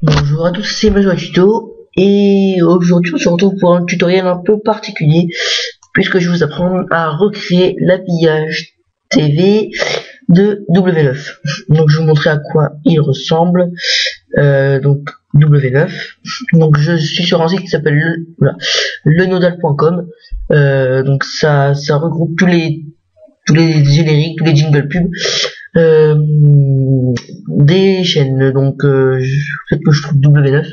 Bonjour à tous, c'est Major Tuto et aujourd'hui on se retrouve pour un tutoriel un peu particulier puisque je vais vous apprendre à recréer l'habillage TV de W9. Donc je vais vous montrer à quoi il ressemble. Donc W9. Donc je suis sur un site qui s'appelle lenodal.com. Donc ça regroupe tous les génériques, tous les jingle pubs des chaînes. Donc peut-être que je trouve W9.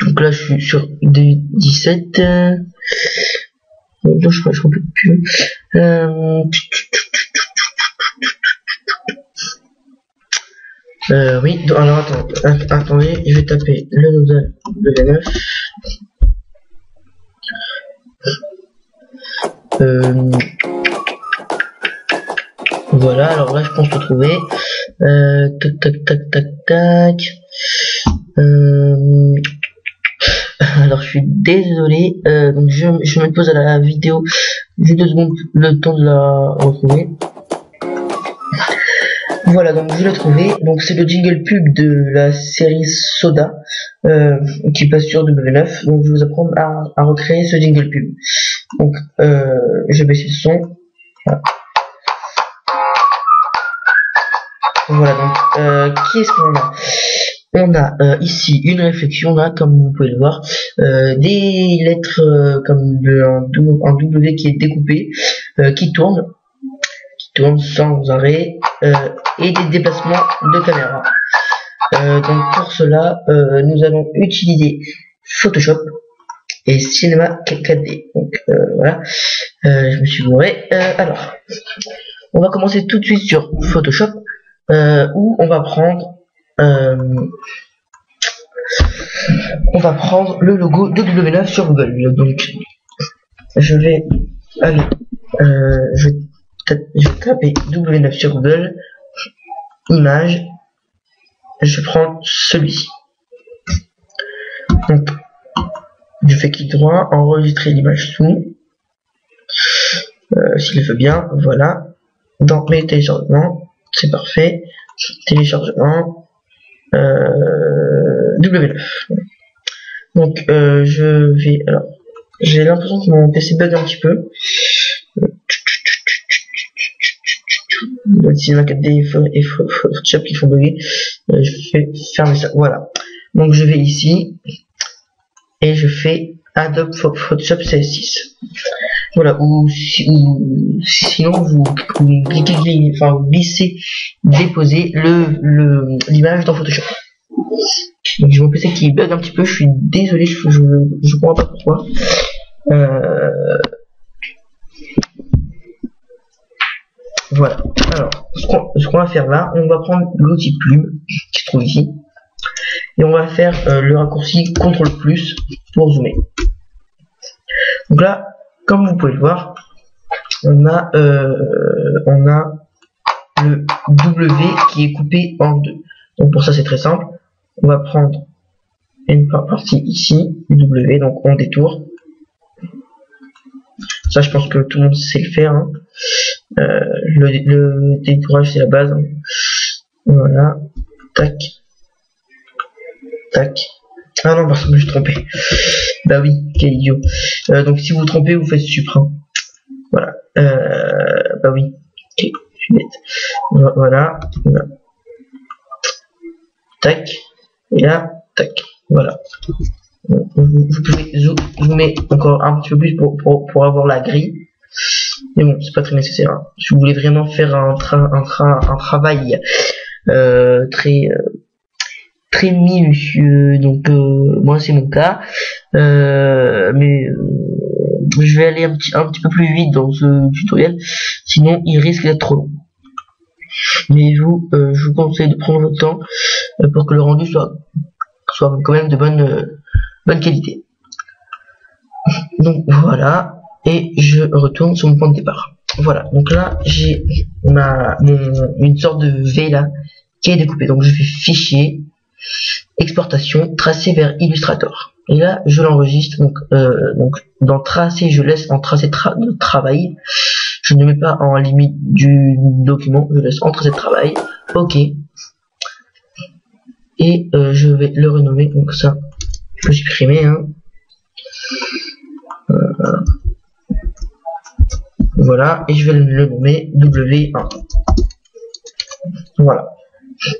Donc là je suis sur D17. Non, je crois plus. Oui, alors attendez, je vais taper le nodal W9. Voilà, alors là je pense le trouver. Tac. Alors je suis désolé, donc je me pose à la vidéo juste 2 secondes, le temps de la retrouver. Voilà, donc je l'ai trouvé. Donc c'est le jingle pub de la série Soda qui passe sur W9. Donc je vais vous apprendre à recréer ce jingle pub. Donc je vais baisser le son. Voilà, donc qui est-ce qu'on a? On a ici une réflexion, là, comme vous pouvez le voir, des lettres comme un W qui est découpé, qui tourne sans arrêt, et des déplacements de caméra. Donc pour cela, nous allons utiliser Photoshop et Cinema 4D. Donc voilà, je me suis bourré. Alors, on va commencer tout de suite sur Photoshop, où on va prendre le logo de W9 sur Google. Donc je vais aller, je vais taper W9 sur Google, image, je prends celui-ci. Donc je fais clic droit, enregistrer l'image sous, s'il veut bien. Voilà, dans mes téléchargements, c'est parfait. Téléchargement W9. Donc je vais, alors j'ai l'impression que mon PC bug un petit peu. Le Cinema 4D et Photoshop qui font bugger. Je vais fermer ça. Voilà. Donc je vais ici et je fais Adobe Photoshop CS6. Voilà. Ou sinon vous cliquez, enfin vous glissez, déposez l'image dans Photoshop. Donc j'ai mon PC qui bug un petit peu, je suis désolé, je comprends pas pourquoi. Voilà. Alors, ce qu'on va faire là, on va prendre l'outil plume qui se trouve ici, et on va faire le raccourci CTRL+ pour zoomer. Donc là, comme vous pouvez le voir, on a le W qui est coupé en deux. Donc pour ça c'est très simple. On va prendre une partie ici, W, donc on détourne. Ça je pense que tout le monde sait le faire, hein. Le détourage c'est la base, hein. Voilà, tac. Ah non, parce que je me suis trompé. Bah oui, quel idiot. Donc si vous vous trompez, vous faites sup, hein. Voilà, bah oui, ok, je suis bête. Voilà. Tac, et là, tac, voilà. Vous pouvez zoomer encore un petit peu plus pour avoir la grille, mais bon, c'est pas très nécessaire, hein. Si vous voulez vraiment faire un travail très minutieux, donc moi c'est mon cas, mais je vais aller un petit peu plus vite dans ce tutoriel, sinon il risque d'être trop long. Mais je vous conseille de prendre votre temps pour que le rendu soit quand même de bonne qualité. Donc voilà, et je retourne sur mon point de départ. Voilà, donc là j'ai une sorte de V là qui est découpée. Donc je fais fichier, exportation, tracer vers Illustrator. Et là je l'enregistre. Donc dans tracer, je laisse en tracé de travail. Je ne mets pas en limite du document, je laisse en tracé de travail. Ok. et je vais le renommer, donc ça je peux supprimer, hein. Voilà, et je vais le nommer W1. Voilà.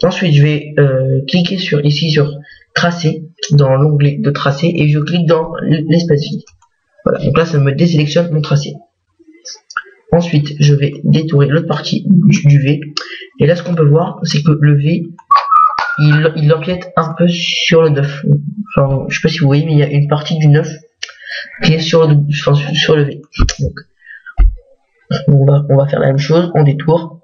Ensuite je vais cliquer ici sur tracé, dans l'onglet de tracé, et je clique dans l'espace vide. Voilà, donc là ça me désélectionne mon tracé. Ensuite je vais détourer l'autre partie du V, et là ce qu'on peut voir c'est que le V il empiète un peu sur le 9. Enfin, je sais pas si vous voyez, mais il y a une partie du 9 qui est sur le V. Donc on va faire la même chose, on détourne.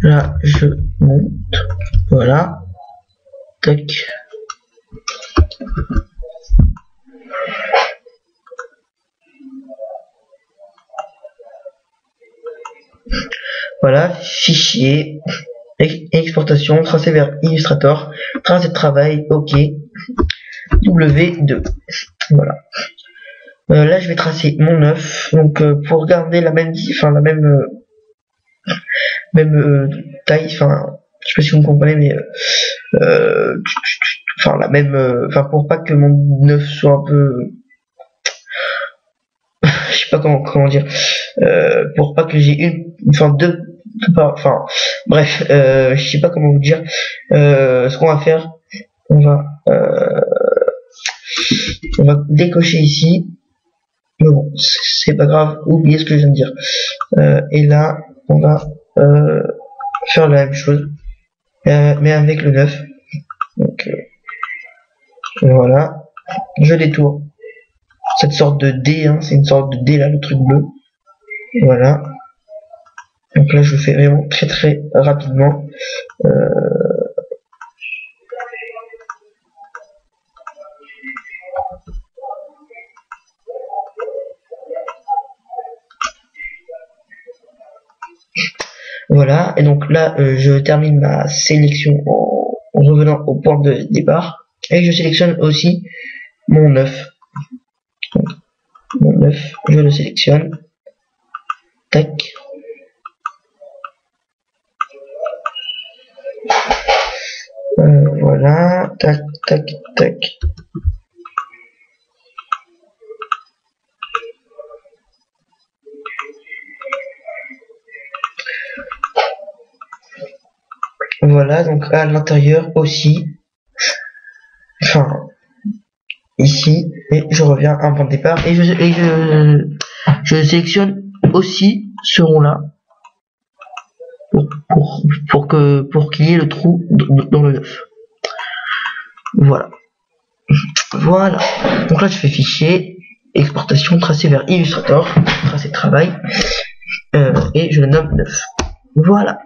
Là je monte, voilà, tac. Voilà, fichier, exportation, tracé vers Illustrator, tracé de travail, OK, W2. Voilà. Là, je vais tracer mon 9. Donc, pour garder la même, taille, enfin, je sais pas si vous me comprenez, mais la même, pour pas que mon 9 soit un peu, je sais pas comment dire, pour pas que j'ai bref, je sais pas comment vous dire. Ce qu'on va faire, on va décocher ici. Mais bon, c'est pas grave, oubliez ce que je viens de dire. Et là, on va faire la même chose, mais avec le 9. Donc voilà, je détourne cette sorte de D, hein, c'est une sorte de D là, le truc bleu. Voilà. Donc là, je fais vraiment très rapidement. Voilà, et donc là, je termine ma sélection en revenant au point de départ. Et je sélectionne aussi mon 9. Donc, mon 9, je le sélectionne. Tac. Voilà, tac, tac, tac. Voilà, donc à l'intérieur aussi, enfin ici, et je reviens à un point de départ et je sélectionne aussi ce rond là pour qu'il y ait le trou dans le 9. Voilà. Voilà. Donc là je fais fichier, exportation, tracé vers Illustrator, tracé de travail, et je le nomme 9. Voilà.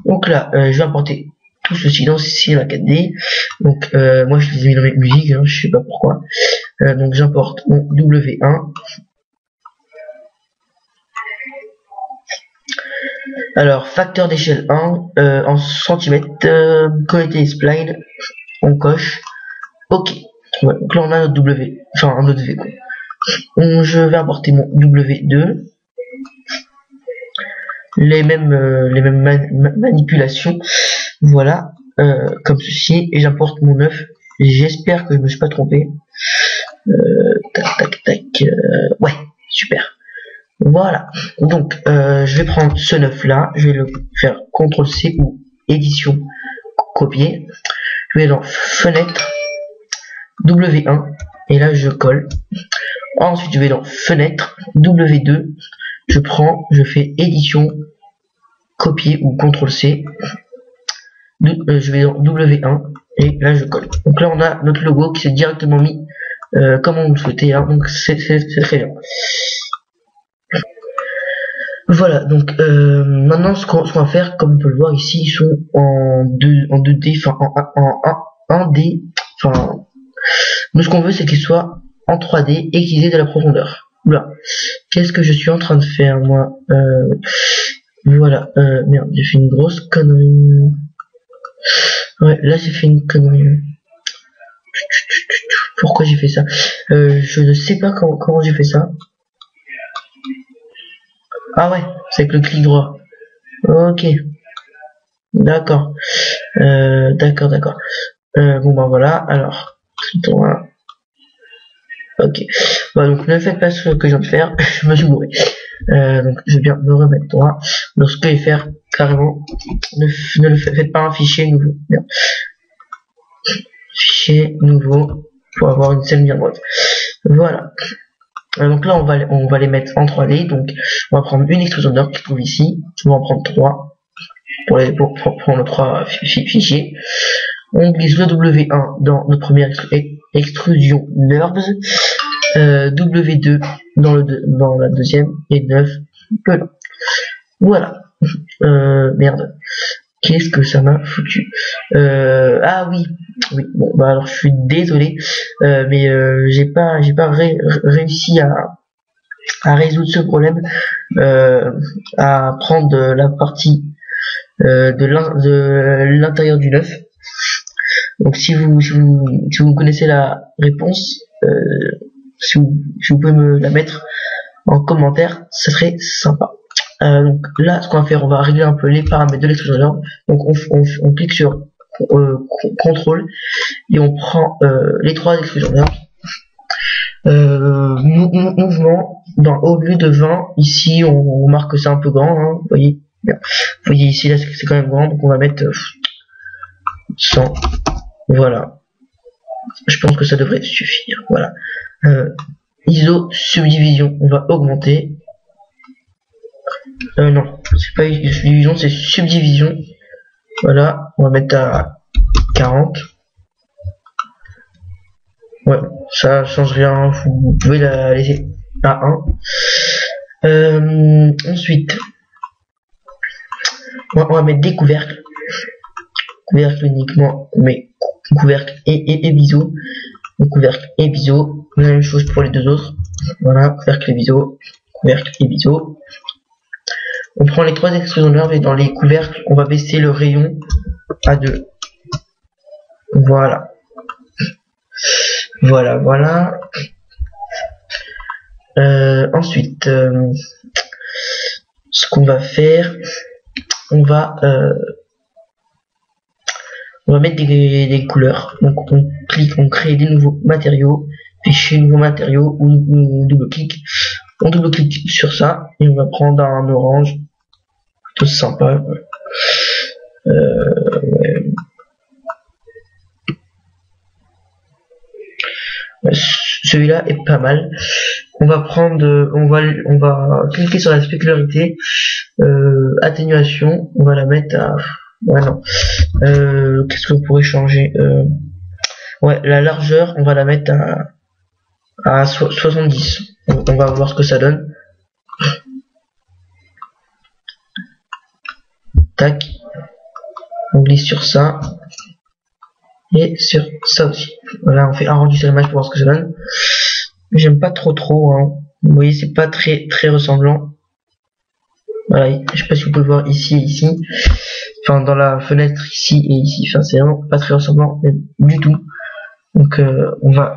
Donc là, je vais importer tout ceci dans la 4D. Donc moi je les ai mis dans mes musiques, hein, je sais pas pourquoi. Donc j'importe mon W1. Alors facteur d'échelle 1 en centimètres, connecté spline, on coche. OK. Ouais, donc là on a notre W, enfin un autre V quoi. Je vais importer mon W2. Les mêmes manipulations, voilà, comme ceci, et j'importe mon 9. J'espère que je me suis pas trompé. Tac, ouais, super. Voilà, donc je vais prendre ce 9 là, je vais le faire CTRL-C ou édition, copier. Je vais dans fenêtre, W1, et là je colle. Ensuite je vais dans fenêtre, W2, je fais édition, copier ou CTRL-C. Je vais dans W1 et là je colle. Donc là on a notre logo qui s'est directement mis comme on le souhaitait, hein, donc c'est très bien. Voilà, donc maintenant ce qu'on va faire, comme on peut le voir ici, ils sont en 2D, enfin en 1D, enfin nous ce qu'on veut c'est qu'ils soient en 3D et qu'ils aient de la profondeur. Voilà. Qu'est-ce que je suis en train de faire moi Voilà, merde, j'ai fait une grosse connerie. Ouais, là j'ai fait une connerie. Pourquoi j'ai fait ça? Je ne sais pas comment j'ai fait ça. Ah ouais, c'est avec le clic droit. Ok, d'accord. D'accord. Bon ben voilà, alors. Ok. Bah donc ne faites pas ce que je viens de faire, je me suis bourré. Donc je viens me remettre droit. Donc ce que je vais faire carrément, ne faites pas un fichier nouveau. Bien. Fichier nouveau pour avoir une scène bien droite. Voilà. Donc là on va les mettre en 3D. Donc on va prendre une extrusion d'heure qui se trouve ici. On va en prendre 3 pour prendre 3 fichiers. On glisse le W1 dans notre première extrusion NURBS. W2 dans la deuxième et 9 pelin. Voilà. Merde. Qu'est-ce que ça m'a foutu? Ah oui. Bon bah alors je suis désolé, mais j'ai pas réussi à résoudre ce problème, à prendre la partie de l'intérieur du 9. Donc si vous connaissez la réponse, si vous pouvez me la mettre en commentaire, ça serait sympa. Donc là, ce qu'on va faire, on va régler un peu les paramètres de l'extrusion. Donc on clique sur contrôle et on prend les 3 extrusions d'heure. Mouvement au lieu de 20, ici on marque que c'est un peu grand, hein, vous voyez. Bien. Vous voyez ici là c'est quand même grand, donc on va mettre 100. Voilà. Je pense que ça devrait suffire. Voilà. ISO subdivision, on va augmenter. Non, c'est pas subdivision, c'est subdivision. Voilà, on va mettre à 40. Ouais, ça change rien, vous pouvez la laisser à 1. Ensuite, on va mettre des couvercles. Couvercle uniquement, mais couvercle et biseau. Couvercle et biseau, la même chose pour les deux autres. Voilà, couvercle et biseau, couvercle et biseau. On prend les 3 extrusions d'heure et dans les couvercles, on va baisser le rayon à 2. Voilà. Voilà. Ensuite, ce qu'on va faire, on va mettre des couleurs. Donc on clique, on crée des nouveaux matériaux, fichier nouveaux matériaux, ou double-clic. On double-clique sur ça et on va prendre un orange plutôt sympa. Ouais. Celui-là est pas mal. On va prendre, on va cliquer sur la spécularité, atténuation, on va la mettre à, ouais non, qu'est-ce qu'on pourrait changer, ouais, la largeur, on va la mettre à 70. On va voir ce que ça donne. Tac, on glisse sur ça et sur ça aussi. Voilà, on fait un rendu sur l'image pour voir ce que ça donne. J'aime pas trop, hein. Vous voyez, c'est pas très ressemblant. Voilà, je sais pas si vous pouvez voir ici et ici, enfin dans la fenêtre ici et ici, enfin c'est vraiment pas très ressemblant du tout. Donc on va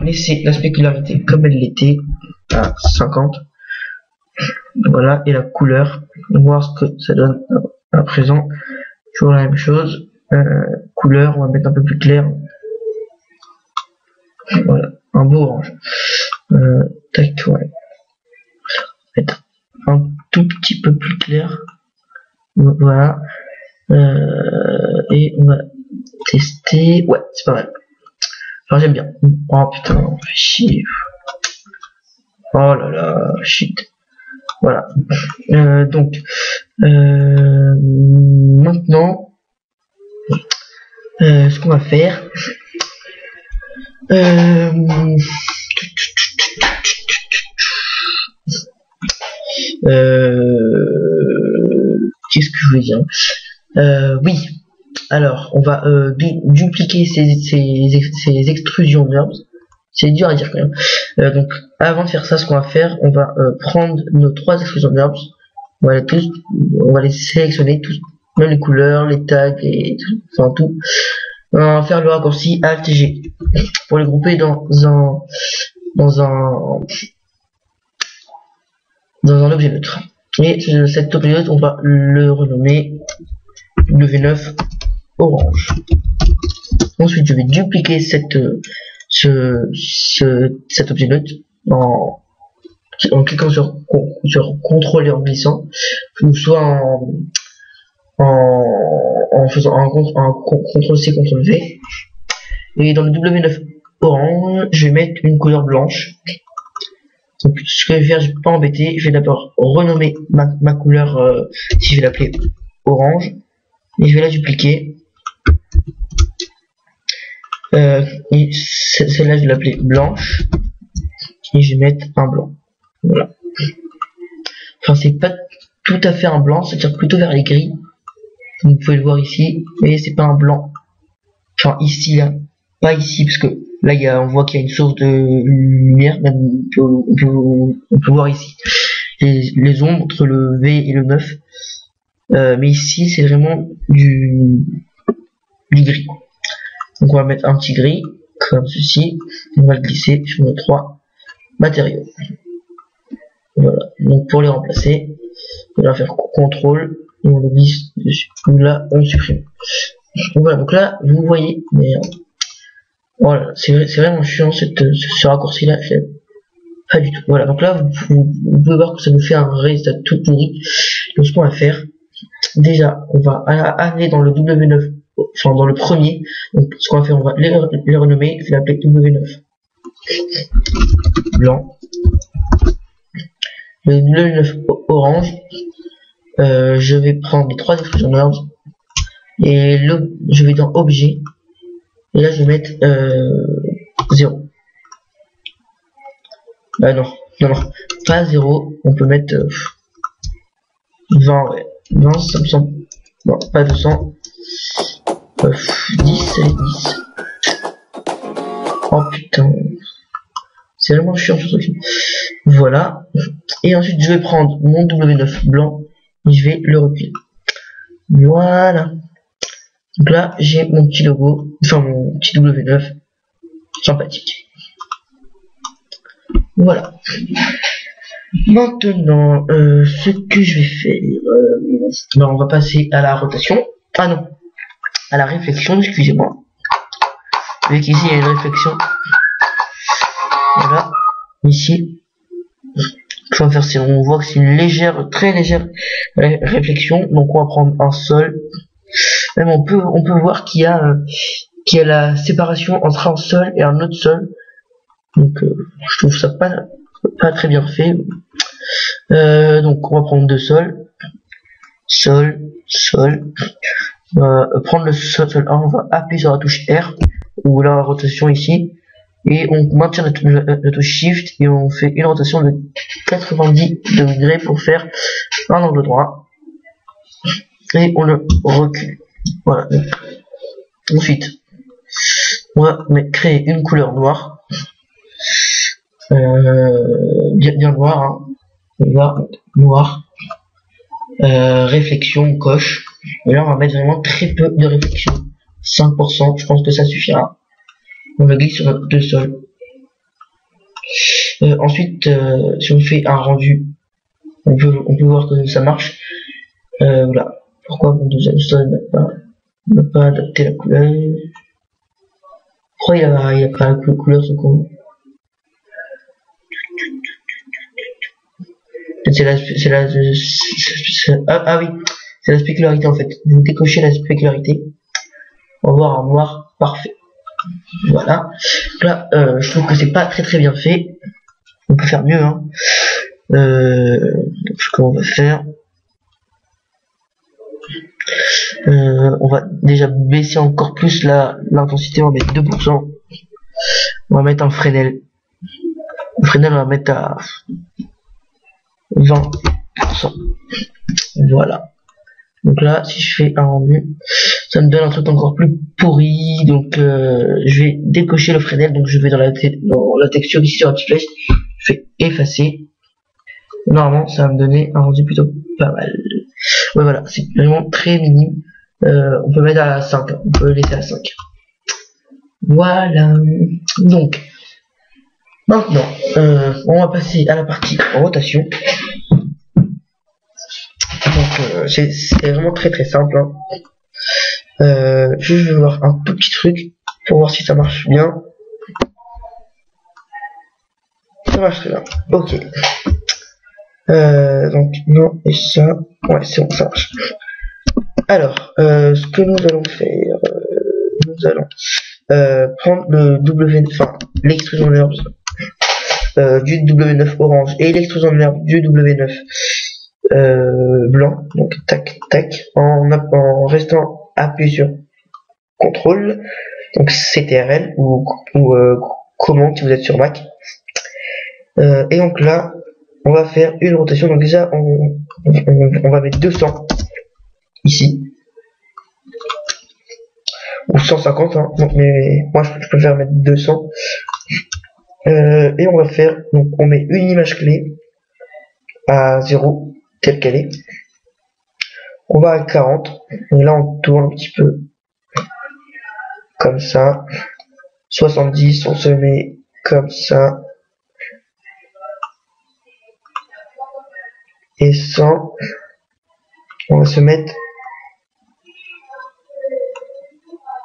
laisser la spécularité comme elle l'était à 50. Voilà, et la couleur, on va voir ce que ça donne à présent. Toujours la même chose. Couleur, on va mettre un peu plus clair. Voilà, un beau orange. Tac, ouais. Mettre un tout petit peu plus clair. Voilà. Et on va tester. Ouais, c'est pas mal. Enfin, j'aime bien. Oh putain, chier. Oh là là, shit. Voilà. Donc, maintenant, ce qu'on va faire, qu'est-ce que je voulais dire, oui, alors on va dupliquer ces extrusions NURBS. C'est dur à dire quand même. Donc avant de faire ça, ce qu'on va faire, on va prendre nos 3 extrusions NURBS, Voilà tous, on va les sélectionner tous, même les couleurs, les tags, et tout, enfin tout. On va faire le raccourci Alt G pour les grouper dans un objet neutre. Et cet objet neutre, on va le renommer W9 orange. Ensuite, je vais dupliquer cet objet neutre en cliquant sur CTRL et en glissant, ou soit en faisant un CTRL-C, CTRL-V. Et dans le W9 orange, je vais mettre une couleur blanche. Donc ce que je vais faire, je vais pas embêter, je vais d'abord renommer ma couleur, si je vais l'appeler orange, et je vais la dupliquer. Et celle-là, je vais l'appeler blanche, et je vais mettre un blanc. Voilà. Enfin, c'est pas tout à fait un blanc, c'est-à-dire plutôt vers les gris. Vous pouvez le voir ici, mais c'est pas un blanc. Enfin, ici, là, pas ici, parce que là, on voit qu'il y a une source de lumière. Même, on peut voir ici les ombres entre le V et le 9. Mais ici, c'est vraiment du gris. Donc, on va mettre un petit gris, comme ceci. On va le glisser sur nos 3 matériaux. Voilà. Donc, pour les remplacer, on va faire CTRL et on le glisse dessus. Là, on supprime. Voilà. Donc là, vous voyez, mais voilà, c'est vraiment chiant ce raccourci-là. Pas du tout. Voilà. Donc là, vous pouvez voir que ça nous fait un résultat tout pourri. Donc, ce qu'on va faire, déjà, on va aller dans le W9, enfin dans le premier. Donc, ce qu'on va faire, on va les renommer. Je vais l'appeler W9 blanc. Le W9 orange. Je vais prendre les 3 expressions d'ordre et je vais dans objet et là je vais mettre 0. Non, pas 0, on peut mettre 20, ouais. 20, ça me semble. Non, pas 200. 10, allez, 10. Oh putain. C'est vraiment chiant ce truc. Voilà. Et ensuite, je vais prendre mon W9 blanc et je vais le replier. Voilà. Donc là, j'ai mon petit logo, enfin mon petit W9 sympathique. Voilà. Maintenant, ce que je vais faire, on va passer à la rotation. Ah non, à la réflexion, excusez-moi. Vous voyez qu'ici, il y a une réflexion. Voilà. Ici. Ce qu'on va faire, c'est on voit que c'est une légère, très légère réflexion. Donc, on va prendre un sol. Même on peut voir qu'il y a la séparation entre un sol et un autre sol. Donc, je trouve ça pas très bien fait. Donc on va prendre 2 sols, sol, on va prendre le sol 1, on va appuyer sur la touche R ou la rotation ici et on maintient la touche Shift et on fait une rotation de 90 degrés pour faire un angle droit et on le recule. Voilà. Ensuite on va créer une couleur noire, bien noire, hein. Noir, réflexion coche, et là on va mettre vraiment très peu de réflexion, 5%, je pense que ça suffira. On le glisse sur notre 2 sols. Ensuite, si on fait un rendu, on peut voir que ça marche. Voilà. Pourquoi mon deuxième sol n'a pas adapté la couleur? Pourquoi il a pas la couleur ce con? Ah oui, c'est la spécularité en fait. Vous décochez la spécularité. On va voir un noir parfait. Voilà. Là, je trouve que c'est pas très bien fait. On peut faire mieux, hein. Ce qu'on va faire, on va déjà baisser encore plus l'intensité. On va mettre 2%. On va mettre un Fresnel. Le Fresnel, on va mettre à 20%. Voilà. Donc là, si je fais un rendu, ça me donne un truc encore plus pourri. Donc je vais décocher le Fresnel. Donc je vais dans la texture ici sur la petite flèche, je fais effacer. Normalement, ça va me donner un rendu plutôt pas mal. Ouais, voilà, c'est vraiment très minime. On peut mettre à 5, on peut laisser à 5. Voilà. Donc, maintenant, on va passer à la partie rotation. Donc, c'est vraiment très simple. Hein. Je vais voir un tout petit truc pour voir si ça marche bien. Ça marche très bien. Ok. Donc, non, et ça. Ouais, c'est bon, ça marche. Alors, ce que nous allons faire, nous allons prendre le l'extrusion nerve du W9 orange et l'extrusion nerve du W9 blanc. Donc, tac, tac, en restant appuyé sur contrôle, donc CTRL ou commande si vous êtes sur Mac. Et donc là, on va faire une rotation. Donc déjà, on va mettre 200 ici. Ou 150, hein. Donc, mais moi je préfère mettre 200. Et on va faire, donc on met une image clé à 0, telle qu'elle est. On va à 40. Et là on tourne un petit peu. Comme ça. 70, on se met comme ça. Et 100, on va se mettre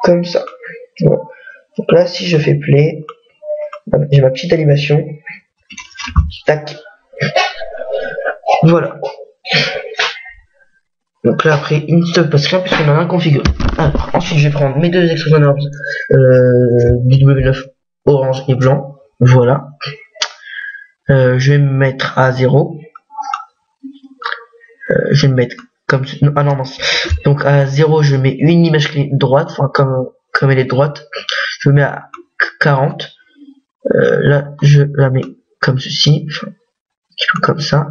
comme ça. Bon. Donc là, si je fais play, j'ai ma petite animation. Tac. Voilà. Donc là, après, une stop passe rien puisqu'on a un configuré. Alors, ensuite, je vais prendre mes deux extrusion nerves du W9 orange et blanc. Voilà. Je vais me mettre à 0. Je vais me mettre comme ah non, donc à 0 je mets une image clé droite, enfin comme elle est droite, je mets à 40. Là je la mets comme ceci, enfin, comme ça,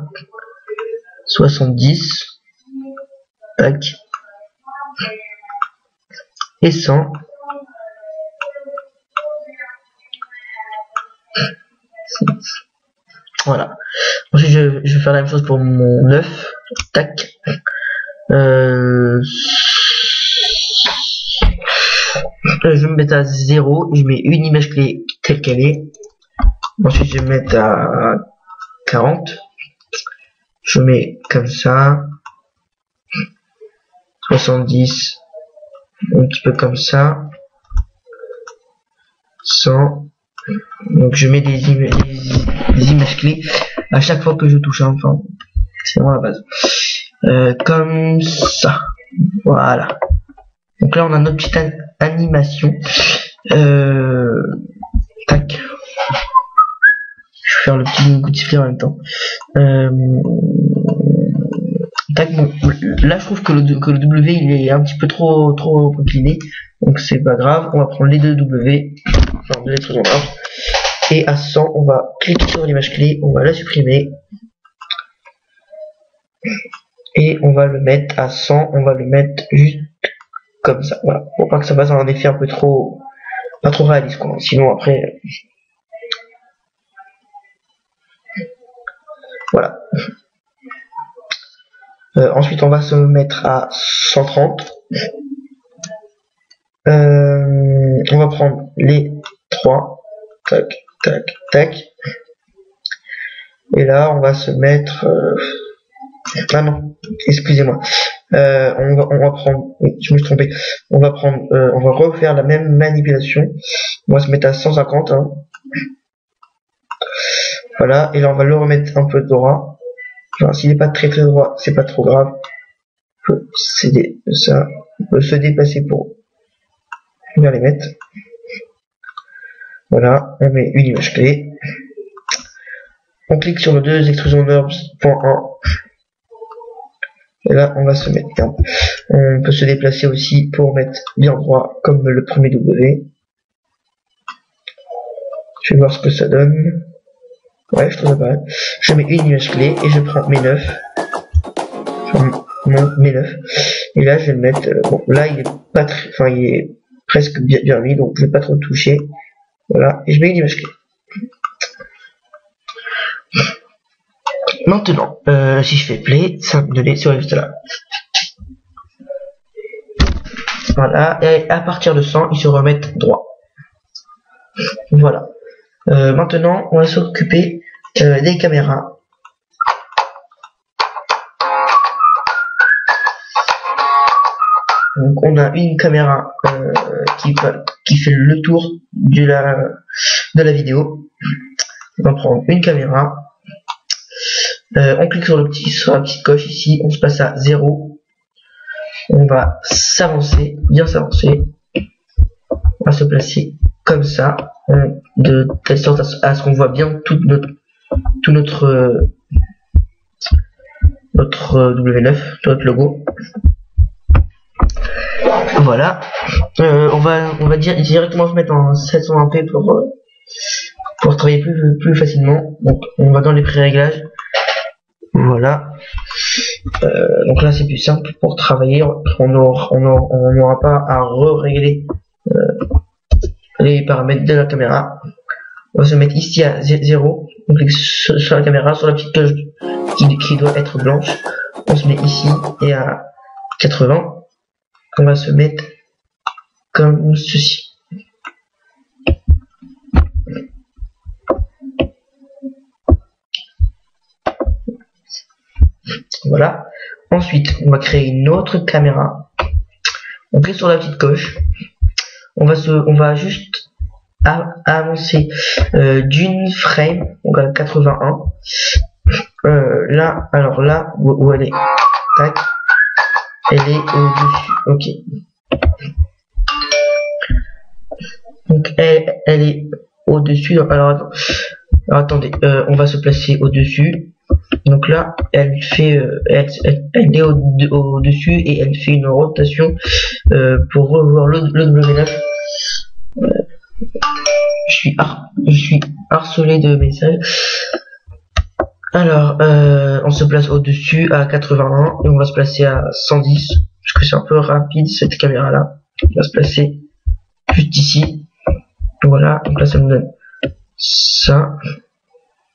70, tac, et 100. Voilà. Ensuite je vais faire la même chose pour mon 9, tac. Je vais me mettre à 0, je mets une image clé telle qu'elle est. Ensuite je vais me mettre à 40. Je mets comme ça. 70. Un petit peu comme ça. 100. Donc je mets des images clés à chaque fois que je touche, hein. Enfin, c'est vraiment la base. Comme ça. Voilà. Donc là on a notre petite animation. Tac. Je vais faire le petit coup de sifflet en même temps. Tac, bon, là je trouve que le W il est un petit peu trop incliné, donc c'est pas grave. On va prendre les deux W, enfin deux extrusions larges, et à 100 on va cliquer sur l'image clé, on va la supprimer et on va le mettre à 100. On va le mettre juste comme ça, voilà, pour pas que ça fasse un effet un peu trop, pas trop réaliste quoi. Sinon après, voilà. Ensuite on va se mettre à 130. On va prendre les 3, tac, tac, tac, et là on va se mettre, ah non, excusez-moi, on va prendre, oui, je me suis trompé, on va prendre, on va refaire la même manipulation, on va se mettre à 150, hein. Voilà, et là on va le remettre un peu droit, enfin s'il n'est pas très droit, c'est pas trop grave, on peut céder ça, on peut se déplacer pour bien les mettre. Voilà, on met une image clé. On clique sur le 2 extrusion nerves.1. Et là, on va se mettre bien. On peut se déplacer aussi pour mettre bien droit, comme le premier W. Je vais voir ce que ça donne. Ouais, je trouve ça pas mal. Je mets une image clé et je prends mes 9. Enfin, non, mes 9. Et là, je vais le mettre. Bon, là, il est pas très. Enfin, il est presque bien mis, donc je vais pas trop le toucher. Voilà, et je mets une image clé. Maintenant, si je fais play, ça va me donner ce résultat là. Voilà, et à partir de 100, ils se remettent droit. Voilà. Maintenant, on va s'occuper des caméras. Donc, on a une caméra qui fait le tour de la vidéo. On va prendre une caméra. On clique sur la petite coche ici, on se passe à 0. On va s'avancer, bien s'avancer. On va se placer comme ça, de telle sorte à ce qu'on voit bien tout notre W9, notre logo. Voilà. On va directement se mettre en 720p pour travailler plus facilement. Donc on va dans les pré-réglages. Voilà. Donc là c'est plus simple pour travailler. On n'aura pas à régler les paramètres de la caméra. On va se mettre ici à 0. On clique sur la caméra, sur la petite cloche qui doit être blanche. On se met ici et à 80. On va se mettre comme ceci. Voilà. Ensuite, on va créer une autre caméra. On clique sur la petite coche. On va juste avancer d'une frame, donc à 81. Là, alors là où elle est, tac, elle est au-dessus. Ok. Donc elle est au-dessus. Alors attendez, on va se placer au-dessus. Donc là, elle est au-dessus et elle fait une rotation pour revoir le W9. Je suis harcelé de messages. Alors, on se place au-dessus à 81 et on va se placer à 110 parce que c'est un peu rapide cette caméra là. On va se placer juste ici. Voilà, donc là ça nous donne ça.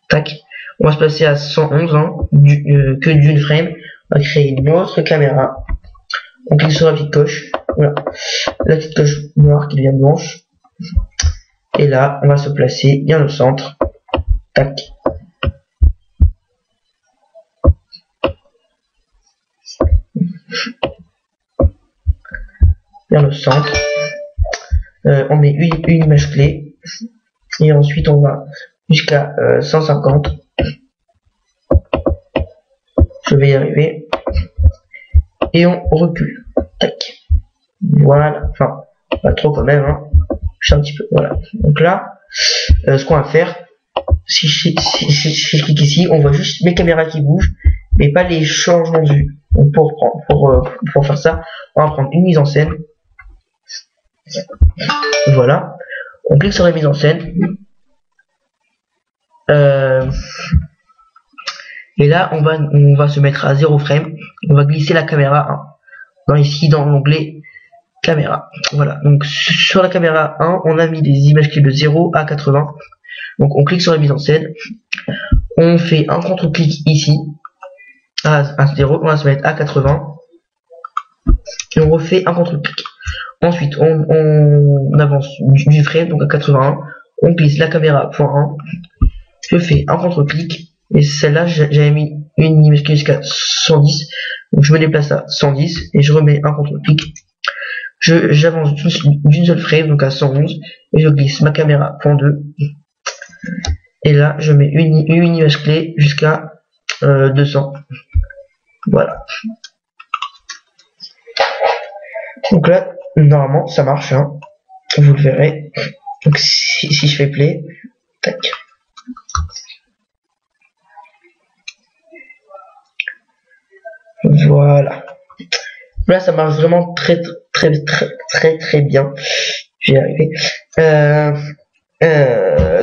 Tac. On va se placer à 111 que d'une frame. On va créer une autre caméra. On clique sur la petite coche. Voilà. La petite coche noire qui devient blanche. Et là, on va se placer bien au centre. Tac. Bien au centre. On met une image clé. Et ensuite, on va jusqu'à 150. Je vais y arriver. Et on recule. Tac. Voilà. Enfin, pas trop quand même. Hein. Juste un petit peu. Voilà. Donc là, ce qu'on va faire, si je clique ici, on voit juste mes caméras qui bougent, mais pas les changements de vue. Donc pour faire ça, on va prendre une mise en scène. Voilà. On clique sur la mise en scène. Et là, on va se mettre à 0 frame. On va glisser la caméra 1. Ici, dans l'onglet caméra. Voilà. Donc, sur la caméra 1, on a mis des images clés de 0 à 80. Donc, on clique sur la mise en scène. On fait un contre-clic ici. À 0. On va se mettre à 80. Et on refait un contre-clic. Ensuite, on avance du frame, donc à 81. On glisse la caméra .1. Je fais un contre-clic. Et celle-là, j'avais mis une image clé jusqu'à 110. Donc je me déplace à 110 et je remets un contre-clic. J'avance d'une seule frame, donc à 111. Et je glisse ma caméra .2. Et là, je mets une image clé jusqu'à 200. Voilà. Donc là, normalement, ça marche. Hein. Vous le verrez. Donc si je fais play, tac. Voilà. Là, ça marche vraiment très bien. Je vais y arriver.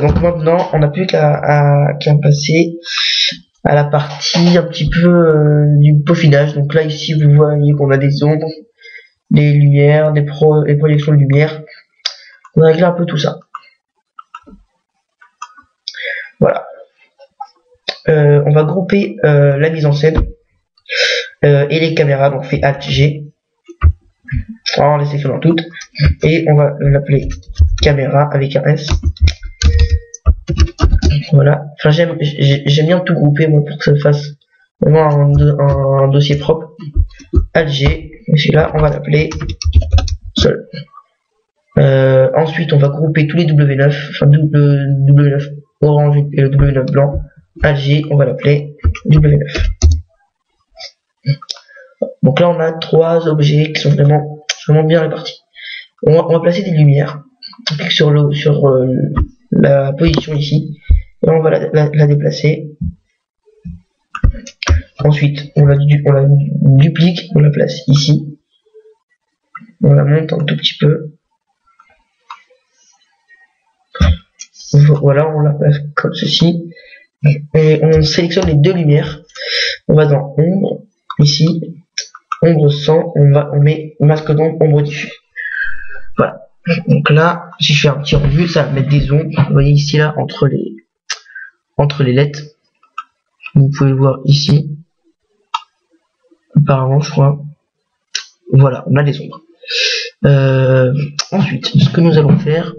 Donc maintenant, on n'a plus qu'à passer à la partie un petit peu du peaufinage. Donc là, ici, vous voyez qu'on a des ombres, des lumières, des projections de lumière. On va régler un peu tout ça. Voilà. on va grouper la mise en scène et les caméras. Donc on fait Alt G, on les sélectionne toutes et on va l'appeler caméra avec un S. Voilà. Enfin j'aime bien tout grouper moi pour que ça fasse vraiment un dossier propre. Alt G, et celui-là on va l'appeler seul. Ensuite on va grouper tous les W9, enfin W9 orange et le W9 blanc. Alt G, on va l'appeler W9. Donc là on a trois objets qui sont vraiment bien répartis. On va placer des lumières. On clique sur la position ici et on va la déplacer. Ensuite on la duplique, on la place ici. On la monte un tout petit peu. Voilà, on la place comme ceci. Et on sélectionne les deux lumières. On va dans ombre, ici, ombre sans, on met masque d'ombre, ombre diffuse. Voilà. Donc là, si je fais un petit rendu, ça va mettre des ombres. Vous voyez ici là, entre les lettres. Vous pouvez le voir ici. Apparemment, je crois. Voilà, on a des ombres. Ensuite, ce que nous allons faire,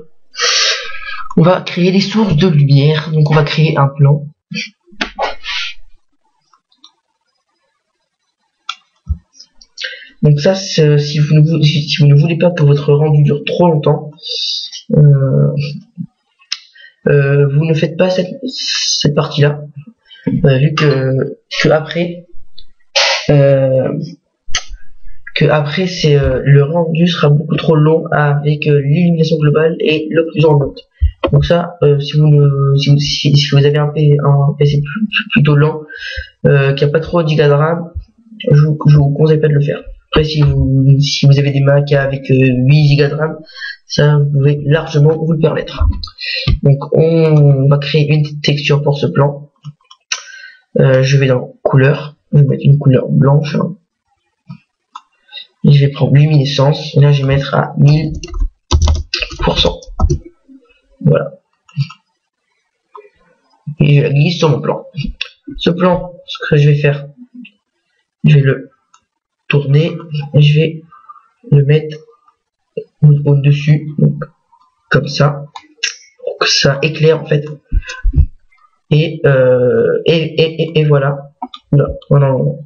on va créer des sources de lumière. Donc on va créer un plan. Donc ça, si vous ne voulez pas que votre rendu dure trop longtemps, vous ne faites pas cette partie-là, vu que après c'est le rendu sera beaucoup trop long avec l'illumination globale et l'occlusion ambiante. Donc ça, si vous avez un PC plutôt lent, qui a pas trop de giga de RAM, je vous conseille pas de le faire. Après, si vous avez des Mac avec 8 Go de RAM, ça vous pouvez largement vous le permettre. Donc on va créer une texture pour ce plan. Je vais dans couleur, je vais mettre une couleur blanche. Et je vais prendre luminescence, et là je vais mettre à 1000%. Voilà. Et je la glisse sur mon plan. Ce plan, ce que je vais faire, je vais le tourner et je vais le mettre au-dessus, donc comme ça, pour que ça éclaire en fait. Et voilà. Non,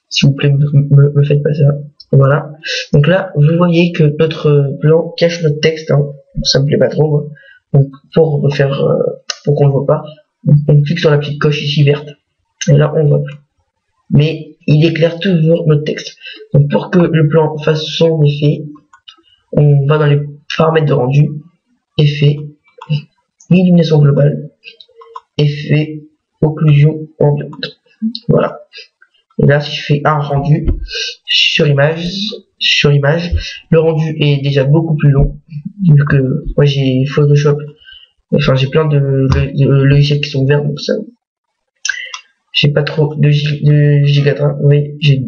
s'il vous plaît, me faites pas ça. Voilà. Donc là, vous voyez que notre plan cache notre texte. Hein. Ça me plaît pas trop. Moi. Donc pour refaire, pour qu'on le voit pas, on clique sur la petite coche ici verte. Et là, on voit plus. Mais il éclaire toujours notre texte. Donc pour que le plan fasse son effet, on va dans les paramètres de rendu, effet, illumination globale, effet, occlusion ambiante. Voilà. Et là, si je fais un rendu sur image, le rendu est déjà beaucoup plus long, vu que moi j'ai Photoshop, enfin j'ai plein de logiciels qui sont ouverts, donc ça, j'ai pas trop de giga de RAM, oui, j'ai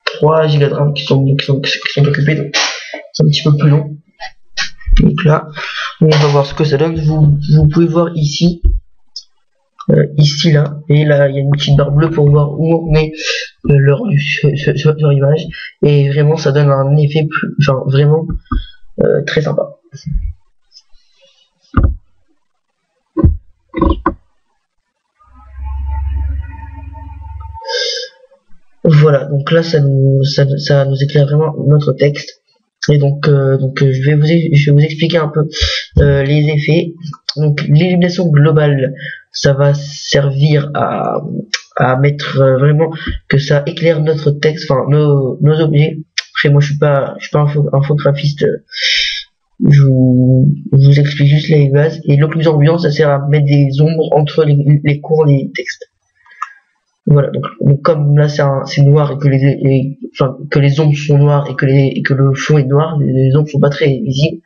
3 giga de RAM qui sont occupés, donc c'est un petit peu plus long. Donc là, on va voir ce que ça donne. Vous pouvez voir ici, ici là, et là il y a une petite barre bleue pour voir où on est le rendu sur l'image, et vraiment ça donne un effet vraiment très sympa. Voilà, donc là ça nous éclaire vraiment notre texte. Et donc je vais vous expliquer un peu les effets. Donc l'illumination globale, ça va servir à mettre vraiment que ça éclaire notre texte, enfin nos objets. Après moi je suis pas un photographiste, je vous explique juste les bases. Et l'occlusion ambiante, ça sert à mettre des ombres entre les cours des textes. Voilà, donc comme là c'est noir et que les ombres sont noires et que le fond est noir, les ombres sont pas très visibles.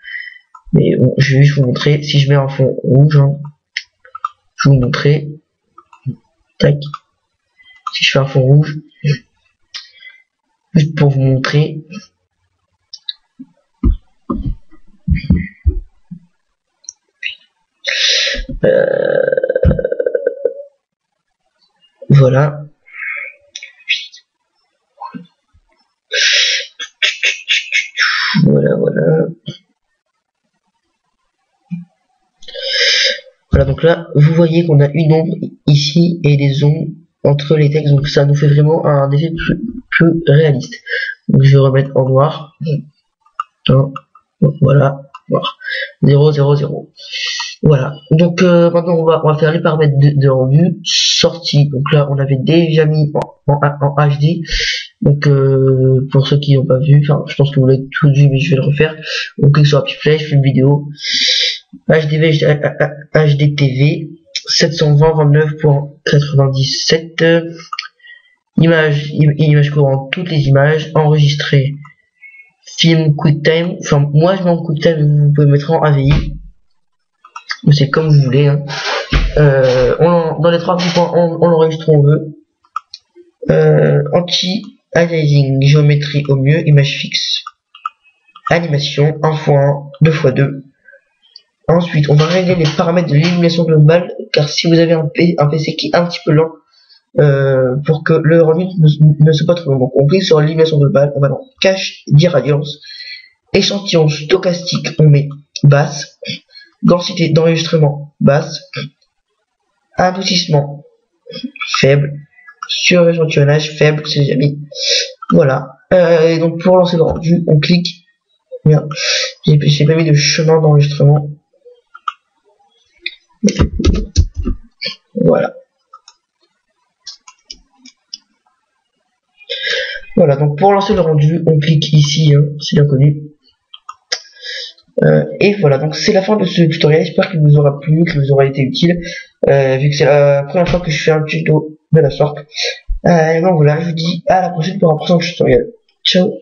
Mais bon, je vais juste vous montrer. Si je mets un fond rouge, hein, je vais vous montrer. Tac. Si je fais un fond rouge, juste pour vous montrer. Voilà. Voilà, voilà. Voilà, donc là, vous voyez qu'on a une ombre ici et des ombres entre les textes, donc ça nous fait vraiment un effet plus réaliste. Donc je vais remettre en noir. Voilà, noir. 0, 0, 0. Voilà. Donc maintenant on va faire les paramètres de rendu. Sortie. Donc là on avait déjà mis en HD. Donc pour ceux qui n'ont pas vu, enfin je pense que vous l'avez tous vu, mais je vais le refaire. On clique sur la petite flèche, je fais une vidéo. HDTV 720.29.97. Image courante, toutes les images enregistrées. Film QuickTime, enfin moi je mets en QuickTime, vous pouvez mettre en AVI, c'est comme vous voulez, hein. Dans les trois petits points on l'enregistre où on veut. Anti-aliasing, géométrie au mieux, image fixe, animation 1x1, 2x2. Ensuite on va régler les paramètres de l'illumination globale, car si vous avez un PC qui est un petit peu lent, pour que le rendu ne soit pas trop long. Donc on clique sur l'illumination globale, on va dans cache d'irradiance, échantillon stochastique, on met basse, densité d'enregistrement basse, adoucissement faible, suréchantillonnage faible, c'est jamais. Voilà. Et donc pour lancer le rendu, on clique. Bien, j'ai pas mis de chemin d'enregistrement. Voilà. Voilà, donc pour lancer le rendu, on clique ici, hein, c'est bien connu. Et voilà, donc c'est la fin de ce tutoriel, j'espère qu'il vous aura plu, qu'il vous aura été utile, vu que c'est la première fois que je fais un tuto de la sorte. Donc voilà, je vous dis à la prochaine pour un prochain tutoriel. Ciao.